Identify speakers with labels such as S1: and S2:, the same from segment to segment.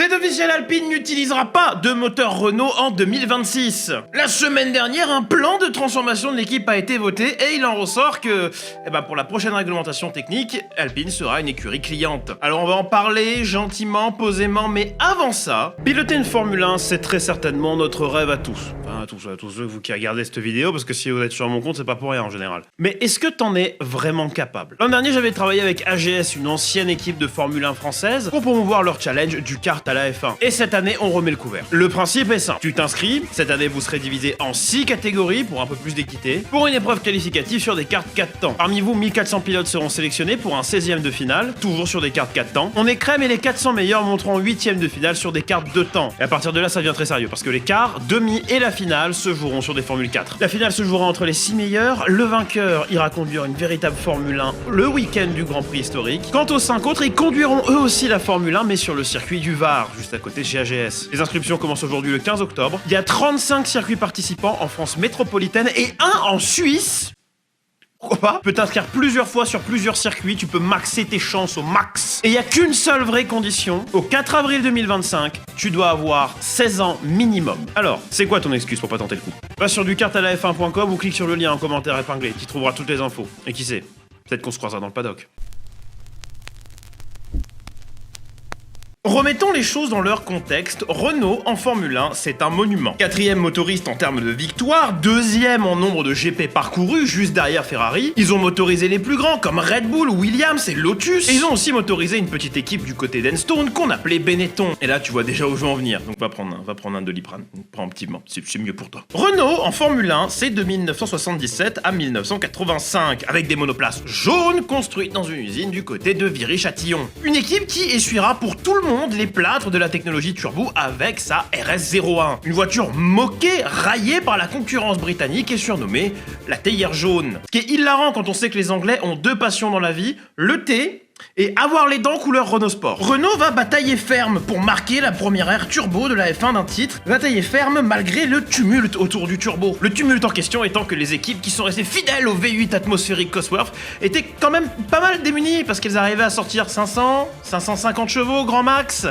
S1: C'est officiel, Alpine n'utilisera pas de moteur Renault en 2026. La semaine dernière, un plan de transformation de l'équipe a été voté et il en ressort que, pour la prochaine réglementation technique, Alpine sera une écurie cliente. Alors on va en parler gentiment, posément, mais avant ça, piloter une Formule 1, c'est très certainement notre rêve à tous. Enfin, à tous ceux vous qui regardez cette vidéo, parce que si vous êtes sur mon compte, c'est pas pour rien en général. Mais est-ce que t'en es vraiment capable? L'an dernier, j'avais travaillé avec AGS, une ancienne équipe de Formule 1 française, pour promouvoir leur challenge du kart à la F1. Et cette année, on remet le couvert. Le principe est simple. Tu t'inscris, cette année vous serez divisé en 6 catégories pour un peu plus d'équité, pour une épreuve qualificative sur des cartes 4 temps. Parmi vous, 1400 pilotes seront sélectionnés pour un 16e de finale, toujours sur des cartes 4 temps. On écrème et les 400 meilleurs monteront en 8e de finale sur des cartes 2 temps. Et à partir de là, ça devient très sérieux, parce que les quarts, demi et la finale se joueront sur des Formule 4. La finale se jouera entre les 6 meilleurs, le vainqueur ira conduire une véritable Formule 1 le week-end du Grand Prix historique. Quant aux 5 autres, ils conduiront eux aussi la Formule 1, mais sur le circuit du Var, juste à côté chez AGS. Les inscriptions commencent aujourd'hui le 15 octobre. Il y a 35 circuits participants en France métropolitaine et un en Suisse. Pourquoi pas? Tu peux t'inscrire plusieurs fois sur plusieurs circuits, tu peux maxer tes chances au max. Et il n'y a qu'une seule vraie condition, au 4 avril 2025, tu dois avoir 16 ans minimum. Alors, c'est quoi ton excuse pour pas tenter le coup? Va sur dukartalaf1.com ou clique sur le lien en commentaire épinglé, tu trouveras toutes les infos. Et qui sait, peut-être qu'on se croisera dans le paddock. Remettons les choses dans leur contexte, Renault en Formule 1, c'est un monument. 4e motoriste en termes de victoire, 2e en nombre de GP parcourus, juste derrière Ferrari. Ils ont motorisé les plus grands comme Red Bull, Williams et Lotus. Et ils ont aussi motorisé une petite équipe du côté d'Enstone qu'on appelait Benetton. Et là tu vois déjà où je veux en venir, donc va prendre un Doliprane, prends un petit moment, c'est mieux pour toi. Renault en Formule 1, c'est de 1977 à 1985, avec des monoplaces jaunes construites dans une usine du côté de Viry-Châtillon. Une équipe qui essuiera pour tout le monde les plâtres de la technologie turbo avec sa RS01. Une voiture moquée, raillée par la concurrence britannique et surnommée la théière jaune. Ce qui est hilarant quand on sait que les Anglais ont 2 passions dans la vie, le thé et avoir les dents couleur Renault Sport. Renault va batailler ferme pour marquer la première ère turbo de la F1 d'un titre, batailler ferme malgré le tumulte autour du turbo. Le tumulte en question étant que les équipes qui sont restées fidèles au V8 atmosphérique Cosworth étaient quand même pas mal démunies parce qu'elles arrivaient à sortir 500, 550 chevaux grand max.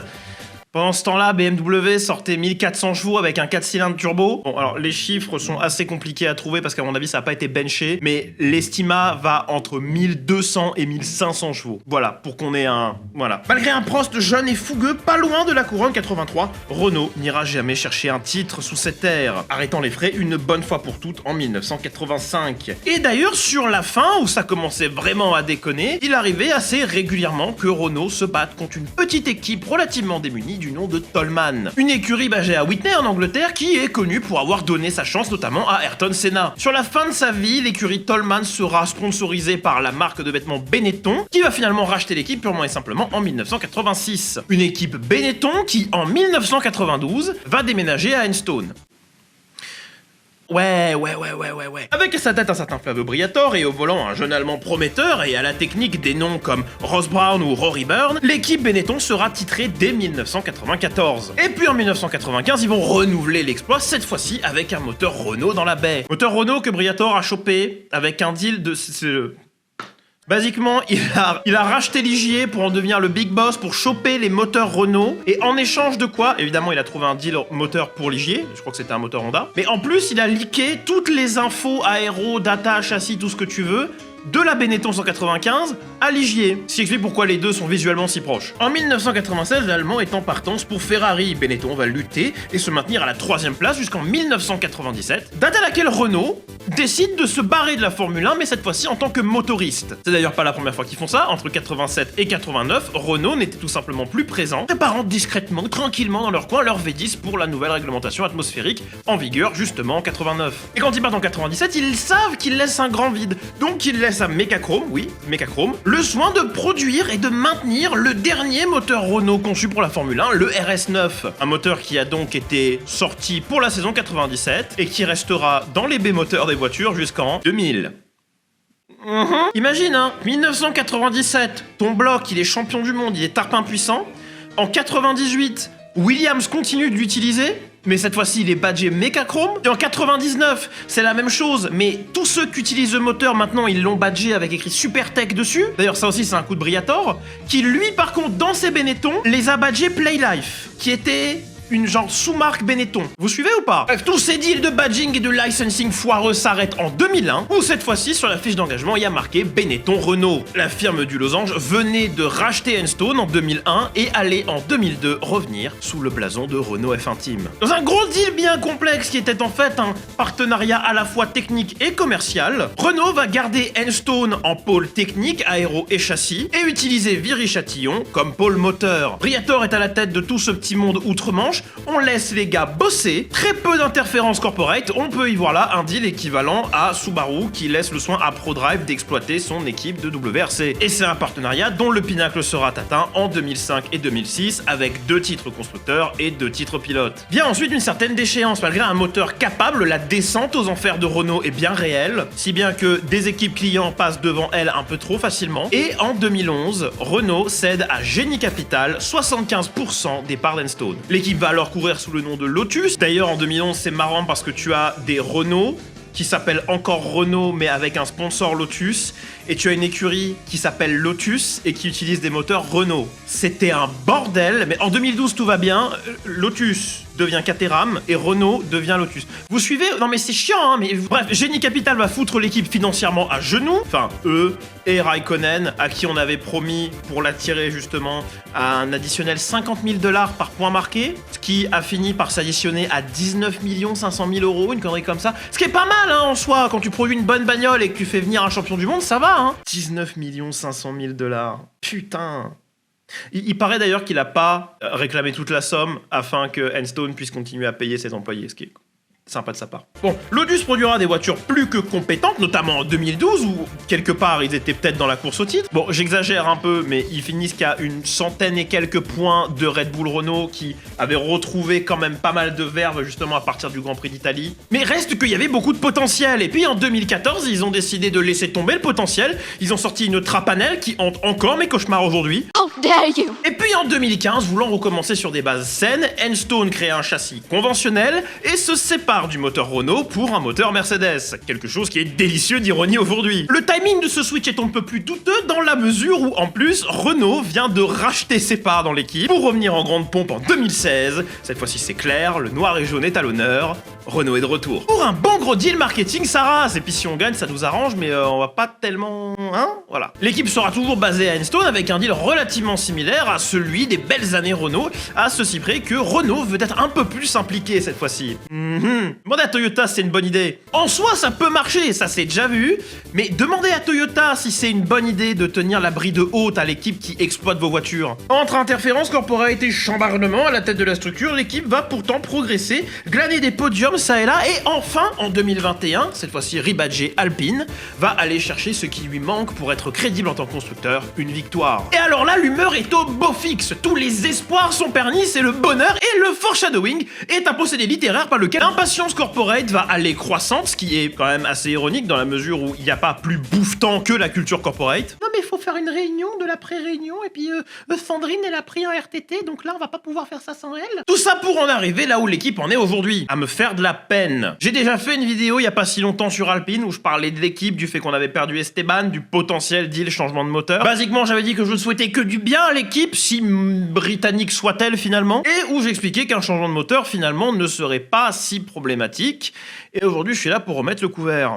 S1: Pendant ce temps-là, BMW sortait 1400 chevaux avec un 4 cylindres turbo. Bon, alors les chiffres sont assez compliqués à trouver parce qu'à mon avis, ça n'a pas été benché, mais l'estima va entre 1200 et 1500 chevaux. Voilà, pour qu'on ait un... Voilà. Malgré un Prost jeune et fougueux, pas loin de la couronne 83, Renault n'ira jamais chercher un titre sous cette ère, arrêtant les frais une bonne fois pour toutes en 1985. Et d'ailleurs, sur la fin, où ça commençait vraiment à déconner, il arrivait assez régulièrement que Renault se batte contre une petite équipe relativement démunie du nom de Toleman. Une écurie basée à Whitney en Angleterre qui est connue pour avoir donné sa chance notamment à Ayrton Senna. Sur la fin de sa vie, l'écurie Toleman sera sponsorisée par la marque de vêtements Benetton qui va finalement racheter l'équipe purement et simplement en 1986. Une équipe Benetton qui en 1992 va déménager à Enstone. Ouais. Avec à sa tête un certain Flavio Briatore et au volant un jeune allemand prometteur et à la technique des noms comme Ross Brown ou Rory Byrne, l'équipe Benetton sera titrée dès 1994. Et puis en 1995, ils vont renouveler l'exploit, cette fois-ci avec un moteur Renault dans la baie. Moteur Renault que Briatore a chopé avec un deal de... Basiquement, il a racheté Ligier pour en devenir le big boss, pour choper les moteurs Renault, et en échange de quoi, évidemment il a trouvé un deal moteur pour Ligier, je crois que c'était un moteur Honda, mais en plus il a leaké toutes les infos aéro, data, châssis, tout ce que tu veux, de la Benetton 195 à Ligier, ce qui explique pourquoi les deux sont visuellement si proches. En 1996, l'Allemand est en partance pour Ferrari. Benetton va lutter et se maintenir à la 3e place jusqu'en 1997, date à laquelle Renault décide de se barrer de la Formule 1, mais cette fois-ci en tant que motoriste. C'est d'ailleurs pas la première fois qu'ils font ça, entre 87 et 89, Renault n'était tout simplement plus présent, préparant discrètement, tranquillement dans leur coin leur V10 pour la nouvelle réglementation atmosphérique en vigueur justement en 89. Et quand ils partent en 97, ils savent qu'ils laissent un grand vide, donc ils laissent à Mecachrome, oui, Mecachrome, le soin de produire et de maintenir le dernier moteur Renault conçu pour la Formule 1, le RS9. Un moteur qui a donc été sorti pour la saison 97 et qui restera dans les B-moteurs des voitures jusqu'en 2000. Imagine, 1997, ton bloc, il est champion du monde, il est tarpin puissant. En 98, Williams continue de l'utiliser. mais cette fois-ci il est badgé Mechachrome. Et en 99, c'est la même chose, mais tous ceux qui utilisent le moteur maintenant, ils l'ont badgé avec écrit Supertech dessus. D'ailleurs, ça aussi, c'est un coup de Briator, qui lui, par contre, dans ses Benetton, les a badgés Playlife, qui était une genre sous-marque Benetton. Vous suivez ou pas? Bref, tous ces deals de badging et de licensing foireux s'arrêtent en 2001, où cette fois-ci, sur la fiche d'engagement, il y a marqué Benetton Renault. La firme du Losange venait de racheter Enstone en 2001 et allait en 2002 revenir sous le blason de Renault F1 Team. Dans un gros deal bien complexe qui était en fait un partenariat à la fois technique et commercial, Renault va garder Enstone en pôle technique, aéro et châssis, et utiliser Viry-Châtillon comme pôle moteur. Briator est à la tête de tout ce petit monde outre-Manche. On laisse les gars bosser, très peu d'interférences corporate, on peut y voir là un deal équivalent à Subaru qui laisse le soin à ProDrive d'exploiter son équipe de WRC. Et c'est un partenariat dont le pinacle sera atteint en 2005 et 2006 avec 2 titres constructeurs et 2 titres pilotes. Vient ensuite une certaine déchéance, malgré un moteur capable, la descente aux enfers de Renault est bien réelle, si bien que des équipes clients passent devant elle un peu trop facilement. Et en 2011, Renault cède à Génie Capital 75% des parts d'Enstone. L'équipe va alors courir sous le nom de Lotus. D'ailleurs, en 2011, c'est marrant parce que tu as des Renault qui s'appellent encore Renault mais avec un sponsor Lotus, et tu as une écurie qui s'appelle Lotus et qui utilise des moteurs Renault. C'était un bordel, mais en 2012 tout va bien, Lotus devient Caterham et Renault devient Lotus. Vous suivez? Non mais c'est chiant, hein, mais bref, Génie Capital va foutre l'équipe financièrement à genoux, enfin eux et Raikkonen, à qui on avait promis pour l'attirer justement à un additionnel 50 000 $ par point marqué, ce qui a fini par s'additionner à 19 500 000 €, une connerie comme ça, ce qui est pas mal hein, en soi, quand tu produis une bonne bagnole et que tu fais venir un champion du monde, ça va hein. 19 500 000 $, putain. Il paraît d'ailleurs qu'il n'a pas réclamé toute la somme afin que Enstone puisse continuer à payer ses employés, ce qui est sympa de sa part. Bon, Lotus produira des voitures plus que compétentes, notamment en 2012, où quelque part ils étaient peut-être dans la course au titre. Bon, j'exagère un peu, mais ils finissent qu'à une centaine et quelques points de Red Bull Renault, qui avait retrouvé quand même pas mal de verve justement à partir du Grand Prix d'Italie. Mais reste qu'il y avait beaucoup de potentiel, et puis en 2014, ils ont décidé de laisser tomber le potentiel, ils ont sorti une Trapanel qui hante encore mes cauchemars aujourd'hui.
S2: How dare you!
S1: Et puis en 2015, voulant recommencer sur des bases saines, Enstone crée un châssis conventionnel et se sépare du moteur Renault pour un moteur Mercedes. Quelque chose qui est délicieux d'ironie aujourd'hui. Le timing de ce switch est un peu plus douteux dans la mesure où, en plus, Renault vient de racheter ses parts dans l'équipe pour revenir en grande pompe en 2016. Cette fois-ci c'est clair, le noir et jaune est à l'honneur. Renault est de retour. Pour un bon gros deal marketing, ça rase. Et puis si on gagne, ça nous arrange, mais on va pas tellement... Hein? Voilà. L'équipe sera toujours basée à Enstone avec un deal relativement similaire à celui des belles années Renault, à ceci près que Renault veut être un peu plus impliqué cette fois-ci. Demandez à Toyota si c'est une bonne idée. En soi, ça peut marcher, ça c'est déjà vu, mais demandez à Toyota si c'est une bonne idée de tenir la bride haute à l'équipe qui exploite vos voitures. Entre interférences corporate et chambardement à la tête de la structure, l'équipe va pourtant progresser, glaner des podiums ça et là, et enfin, en 2021, cette fois-ci rebadgé Alpine, va aller chercher ce qui lui manque pour être crédible en tant que constructeur, une victoire. Et alors là, l'humeur est au beau fixe, tous les espoirs sont permis, c'est le bonheur, et le foreshadowing est un procédé littéraire par lequel l'impatience corporate va aller croissante, ce qui est quand même assez ironique dans la mesure où il n'y a pas plus bouffetant que la culture corporate. Non mais il faut faire une réunion de la pré-réunion, et puis Sandrine elle a pris un RTT, donc là on va pas pouvoir faire ça sans elle. Tout ça pour en arriver là où l'équipe en est aujourd'hui, à me faire de la peine. J'ai déjà fait une vidéo il y a pas si longtemps sur Alpine où je parlais de l'équipe, du fait qu'on avait perdu Esteban, du potentiel deal changement de moteur. Basiquement j'avais dit que je ne souhaitais que du bien à l'équipe, si britannique soit-elle finalement, et où j'expliquais qu'un changement de moteur finalement ne serait pas si problématique. Et aujourd'hui je suis là pour remettre le couvert.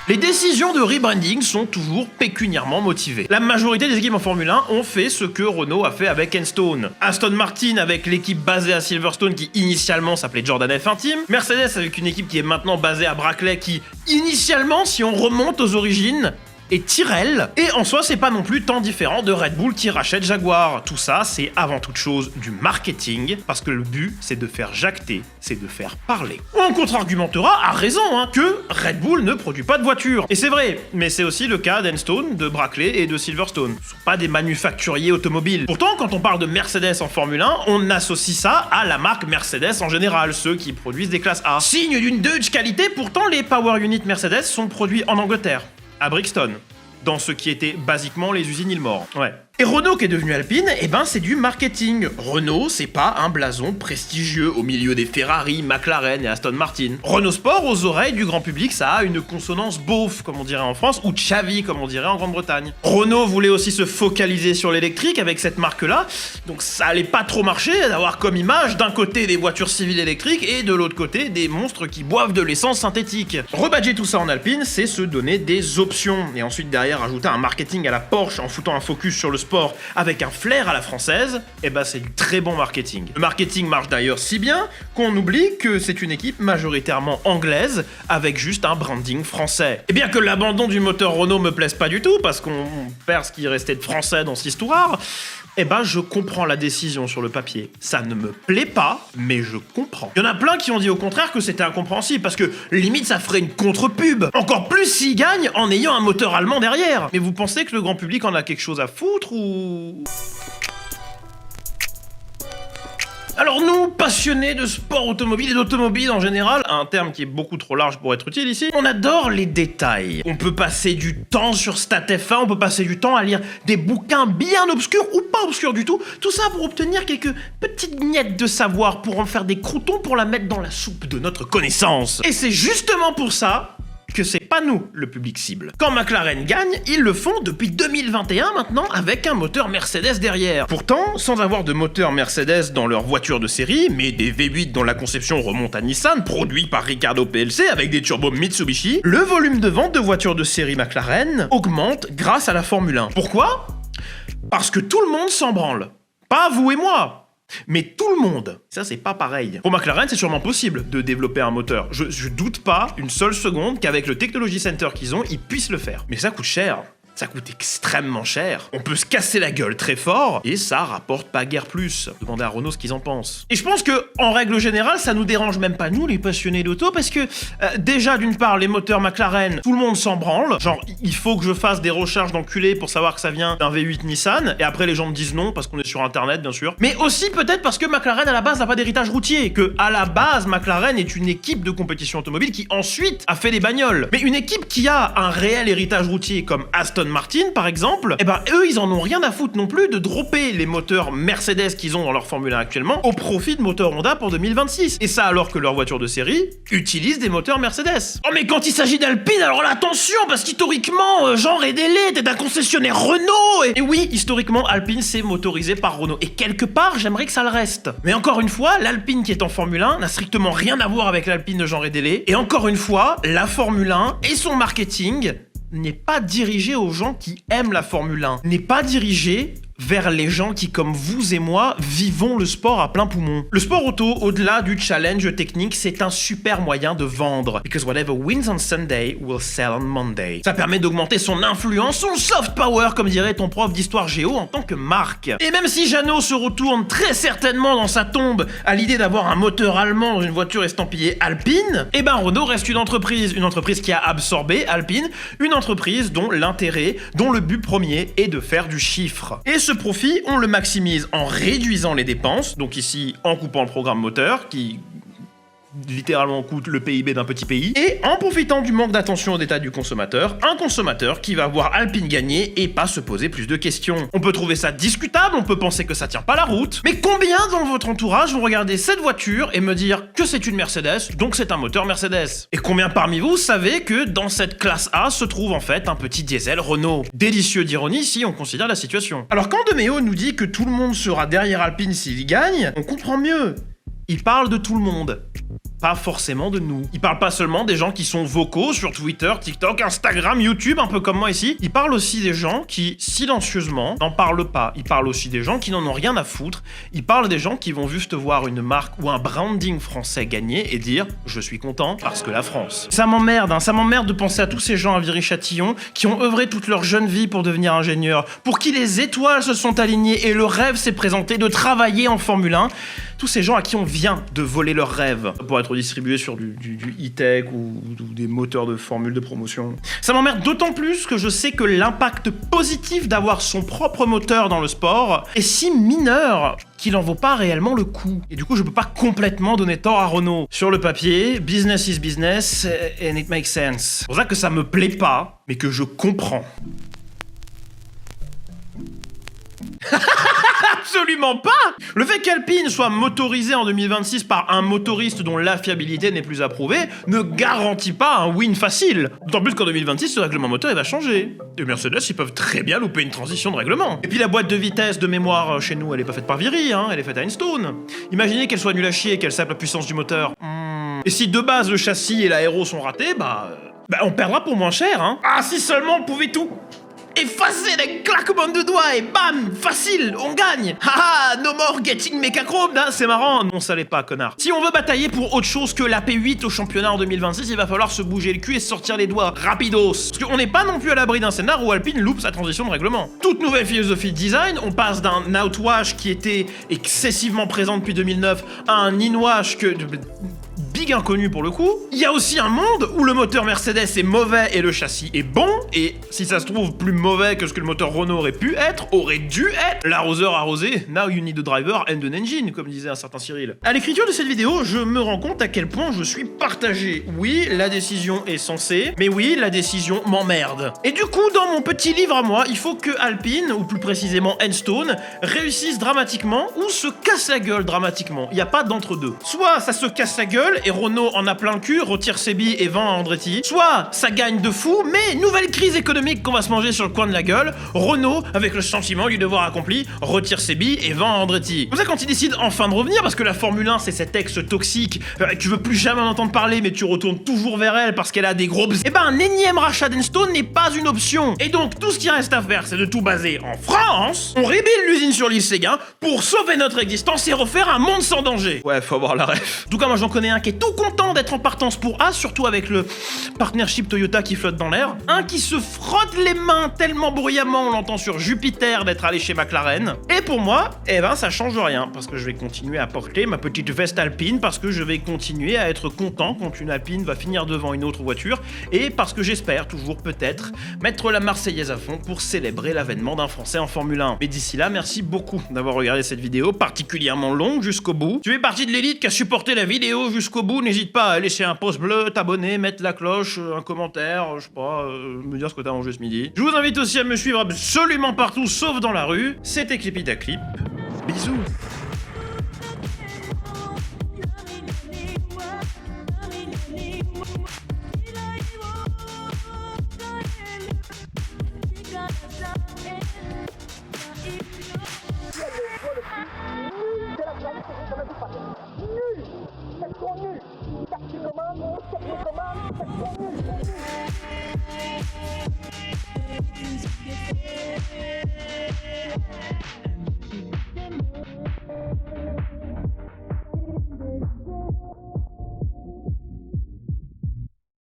S1: Les décisions de rebranding sont toujours pécuniairement motivées. La majorité des équipes en Formule 1 ont fait ce que Renault a fait avec Enstone. Aston Martin avec l'équipe basée à Silverstone qui initialement s'appelait Jordan F1 Team. Mercedes avec une équipe qui est maintenant basée à Brackley qui initialement, si on remonte aux origines, et Tyrrell. Et en soi, c'est pas non plus tant différent de Red Bull qui rachète Jaguar. Tout ça, c'est avant toute chose du marketing, parce que le but, c'est de faire jacter, c'est de faire parler. On contre-argumentera, à raison, hein, que Red Bull ne produit pas de voitures. Et c'est vrai, mais c'est aussi le cas d'Enstone, de Brackley et de Silverstone. Ce sont pas des manufacturiers automobiles. Pourtant, quand on parle de Mercedes en Formule 1, on associe ça à la marque Mercedes en général, ceux qui produisent des classes A. Signe d'une Dodge qualité, pourtant les Power Unit Mercedes sont produits en Angleterre, à Brixton, dans ce qui était basiquement les usines Ilmore. Ouais. Et Renault qui est devenu Alpine, c'est du marketing. Renault, c'est pas un blason prestigieux au milieu des Ferrari, McLaren et Aston Martin. Renault Sport, aux oreilles du grand public, ça a une consonance beauf, comme on dirait en France, ou Chavi, comme on dirait en Grande-Bretagne. Renault voulait aussi se focaliser sur l'électrique avec cette marque-là, donc ça allait pas trop marcher d'avoir comme image d'un côté des voitures civiles électriques et de l'autre côté des monstres qui boivent de l'essence synthétique. Rebadger tout ça en Alpine, c'est se donner des options, et ensuite derrière ajouter un marketing à la Porsche en foutant un focus sur le sport avec un flair à la française, c'est du très bon marketing. Le marketing marche d'ailleurs si bien qu'on oublie que c'est une équipe majoritairement anglaise avec juste un branding français. Et bien que l'abandon du moteur Renault me plaise pas du tout, parce qu'on perd ce qui restait de français dans cette histoire, je comprends la décision sur le papier. Ça ne me plaît pas, mais je comprends. Il y en a plein qui ont dit au contraire que c'était incompréhensible, parce que limite ça ferait une contre-pub. Encore plus s'ils gagnent en ayant un moteur allemand derrière. Mais vous pensez que le grand public en a quelque chose à foutre ou... Alors nous, passionnés de sport automobile et d'automobile en général, un terme qui est beaucoup trop large pour être utile ici, on adore les détails. On peut passer du temps sur StatF1, on peut passer du temps à lire des bouquins bien obscurs ou pas obscurs du tout ça pour obtenir quelques petites miettes de savoir, pour en faire des croutons pour la mettre dans la soupe de notre connaissance. Et c'est justement pour ça que c'est pas nous, le public cible. Quand McLaren gagne, ils le font depuis 2021 maintenant, avec un moteur Mercedes derrière. Pourtant, sans avoir de moteur Mercedes dans leur voiture de série, mais des V8 dont la conception remonte à Nissan, produits par Ricardo PLC avec des turbos Mitsubishi, le volume de vente de voitures de série McLaren augmente grâce à la Formule 1. Pourquoi ? Parce que tout le monde s'en branle. Pas vous et moi, mais tout le monde. Ça, c'est pas pareil. Pour McLaren, c'est sûrement possible de développer un moteur. Je doute pas une seule seconde qu'avec le Technology Center qu'ils ont, ils puissent le faire. Mais ça coûte cher. Ça coûte extrêmement cher. On peut se casser la gueule très fort et ça rapporte pas guère plus. Demandez à Renault ce qu'ils en pensent. Et je pense que, en règle générale, ça nous dérange même pas nous, les passionnés d'auto, parce que déjà, d'une part, les moteurs McLaren, tout le monde s'en branle. Genre, il faut que je fasse des recherches d'enculé pour savoir que ça vient d'un V8 Nissan. Et après, les gens me disent non parce qu'on est sur Internet, bien sûr. Mais aussi peut-être parce que McLaren à la base n'a pas d'héritage routier, que à la base, McLaren est une équipe de compétition automobile qui ensuite a fait des bagnoles. Mais une équipe qui a un réel héritage routier comme Aston Martin par exemple, eux ils en ont rien à foutre non plus de dropper les moteurs Mercedes qu'ils ont dans leur Formule 1 actuellement au profit de moteurs Honda pour 2026. Et ça alors que leur voiture de série utilise des moteurs Mercedes. Oh mais quand il s'agit d'Alpine, alors là attention, parce qu'historiquement, Jean Rédélé était un concessionnaire Renault et oui, historiquement Alpine c'est motorisé par Renault. Et quelque part j'aimerais que ça le reste. Mais encore une fois, l'Alpine qui est en Formule 1 n'a strictement rien à voir avec l'Alpine de Jean Rédélé. Et encore une fois, la Formule 1 et son marketing n'est pas dirigé aux gens qui aiment la Formule 1, n'est pas dirigé vers les gens qui, comme vous et moi, vivons le sport à plein poumon. Le sport auto, au-delà du challenge technique, c'est un super moyen de vendre. Because whatever wins on Sunday will sell on Monday. Ça permet d'augmenter son influence, son soft power, comme dirait ton prof d'histoire géo, en tant que marque. Et même si Jeannot se retourne très certainement dans sa tombe à l'idée d'avoir un moteur allemand dans une voiture estampillée Alpine, Renault reste une entreprise qui a absorbé Alpine, une entreprise dont l'intérêt, dont le but premier est de faire du chiffre. Et ce profit, on le maximise en réduisant les dépenses, donc ici en coupant le programme moteur, qui littéralement coûte le PIB d'un petit pays, et en profitant du manque d'attention au détail du consommateur, un consommateur qui va voir Alpine gagner et pas se poser plus de questions. On peut trouver ça discutable, on peut penser que ça tient pas la route, mais combien dans votre entourage vont regarder cette voiture et me dire que c'est une Mercedes, donc c'est un moteur Mercedes? Et combien parmi vous savez que dans cette classe A se trouve en fait un petit diesel Renault? Délicieux d'ironie si on considère la situation. Alors quand De Meo nous dit que tout le monde sera derrière Alpine s'il gagne, on comprend mieux. Il parle de tout le monde. Pas forcément de nous. Il parle pas seulement des gens qui sont vocaux sur Twitter, TikTok, Instagram, YouTube, un peu comme moi ici. Il parle aussi des gens qui, silencieusement, n'en parlent pas. Il parle aussi des gens qui n'en ont rien à foutre. Il parle des gens qui vont juste voir une marque ou un branding français gagner et dire « Je suis content parce que la France ». Ça m'emmerde, ça m'emmerde de penser à tous ces gens à Viry-Châtillon qui ont œuvré toute leur jeune vie pour devenir ingénieurs, pour qui les étoiles se sont alignées et le rêve s'est présenté de travailler en Formule 1. Tous ces gens à qui on vient de voler leurs rêves pour être distribués sur du e-tech ou des moteurs de formules de promotion. Ça m'emmerde d'autant plus que je sais que l'impact positif d'avoir son propre moteur dans le sport est si mineur qu'il en vaut pas réellement le coup. Et du coup, je peux pas complètement donner tort à Renault. Sur le papier, business is business and it makes sense. C'est pour ça que ça me plaît pas, mais que je comprends. Absolument pas! Le fait qu'Alpine soit motorisé en 2026 par un motoriste dont la fiabilité n'est plus approuvée ne garantit pas un win facile. D'autant plus qu'en 2026, ce règlement moteur il va changer. Et Mercedes, ils peuvent très bien louper une transition de règlement. Et puis la boîte de vitesse de mémoire chez nous, elle est pas faite par Viry, hein, elle est faite à Enstone. Imaginez qu'elle soit nulle à chier et qu'elle sape la puissance du moteur. Et si de base le châssis et l'aéro sont ratés, bah on perdra pour moins cher, hein. Ah, si seulement on pouvait tout effacer d'un claquement de doigts et bam, facile, on gagne. Haha, no more getting Mechachrome, hein, c'est marrant. Non, ça l'est pas, connard. Si on veut batailler pour autre chose que la P8 au championnat en 2026, il va falloir se bouger le cul et sortir les doigts rapidos. Parce qu'on n'est pas non plus à l'abri d'un scénar où Alpine loupe sa transition de règlement. Toute nouvelle philosophie de design, on passe d'un outwash qui était excessivement présent depuis 2009 à un inwash que big inconnu pour le coup. Il y a aussi un monde où le moteur Mercedes est mauvais et le châssis est bon, et si ça se trouve plus mauvais que ce que le moteur Renault aurait pu être, aurait dû être. L'arroseur arrosé, now you need a driver and an engine, comme disait un certain Cyril. À l'écriture de cette vidéo, je me rends compte à quel point je suis partagé. Oui, la décision est censée, mais oui, la décision m'emmerde. Et du coup, dans mon petit livre à moi, il faut que Alpine, ou plus précisément Enstone, réussisse dramatiquement ou se casse la gueule dramatiquement. Il n'y a pas d'entre-deux. Soit ça se casse la gueule et Renault en a plein le cul, retire ses billes et vend à Andretti. Soit ça gagne de fou, mais nouvelle crise économique qu'on va se manger sur le coin de la gueule, Renault, avec le sentiment du devoir accompli, retire ses billes et vend à Andretti. Comme ça, quand il décide enfin de revenir, parce que la Formule 1 c'est cet ex toxique, tu veux plus jamais en entendre parler mais tu retournes toujours vers elle parce qu'elle a des gros bzz, et ben un énième rachat d'Enstone n'est pas une option. Et donc tout ce qui reste à faire c'est de tout baser en France, on rebuild l'usine sur l'île Séguin pour sauver notre existence et refaire un monde sans danger. Ouais, faut avoir la ref. En tout cas, moi j'en connais un qui est tout content d'être en partance pour A, surtout avec le partnership Toyota qui flotte dans l'air. Un qui se frotte les mains tellement bruyamment, on l'entend sur Jupiter, d'être allé chez McLaren. Et pour moi, eh ben ça change rien, parce que je vais continuer à porter ma petite veste Alpine, parce que je vais continuer à être content quand une Alpine va finir devant une autre voiture, et parce que j'espère toujours peut-être mettre la Marseillaise à fond pour célébrer l'avènement d'un Français en Formule 1. Mais d'ici là, merci beaucoup d'avoir regardé cette vidéo particulièrement longue jusqu'au bout. Tu fais partie de l'élite qui a supporté la vidéo jusqu'au bout, n'hésite pas à laisser un pouce bleu, t'abonner, mettre la cloche, un commentaire, je sais pas, me dire ce que t'as mangé ce midi. Je vous invite aussi à me suivre absolument partout sauf dans la rue. C'était Clippy-Da-Clip. Bisous.
S2: Nul! Elles sont nuls! Techniquement, techniquement, elles sont nuls!